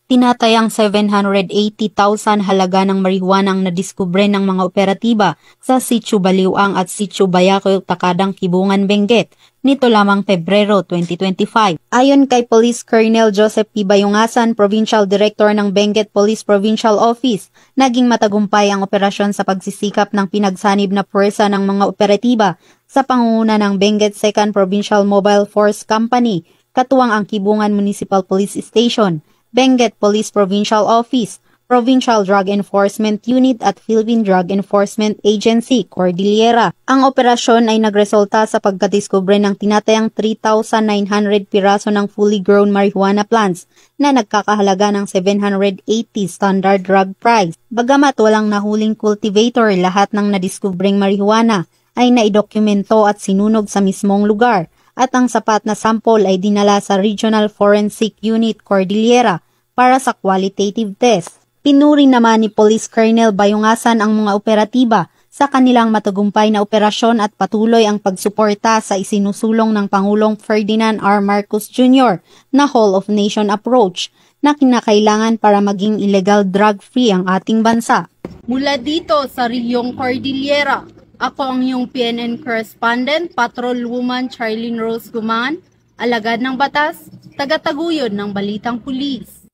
Tinatayang 780,000 halaga ng marihuana ang nadiskubre ng mga operatiba sa Sitio Baliuang at Sitio Bayaco, Takadang, Kibungan, Benguet nito lamang Pebrero 2025. Ayon kay Police Colonel Joseph P. Bayungasan, Provincial Director ng Benguet Police Provincial Office, naging matagumpay ang operasyon sa pagsisikap ng pinagsanib na puwersa ng mga operatiba sa pangunguna ng Benguet 2nd Provincial Mobile Force Company, katuwang ang Kibungan Municipal Police Station, Benguet Police Provincial Office, Provincial Drug Enforcement Unit at Philippine Drug Enforcement Agency, Cordillera. Ang operasyon ay nagresulta sa pagkadiskubre ng tinatayang 3,900 piraso ng fully grown marijuana plants na nagkakahalaga ng 780 standard drug price. Bagamat walang nahuling cultivator, lahat ng nadiskubreng marijuana ay naidokumento at sinunog sa mismong lugar, at ang sapat na sample ay dinala sa Regional Forensic Unit, Cordillera para sa qualitative test. Pinuri naman ni Police Colonel Bayungasan ang mga operatiba sa kanilang matagumpay na operasyon at patuloy ang pagsuporta sa isinusulong ng Pangulong Ferdinand R. Marcos Jr. na Whole of Nation approach na kinakailangan para maging illegal drug-free ang ating bansa. Mula dito sa Riyong Cordillera, ako ang iyong PNN correspondent, Patrolwoman Charlene Rose Guman, alagad ng batas, taga-taguyod ng Balitang Pulis.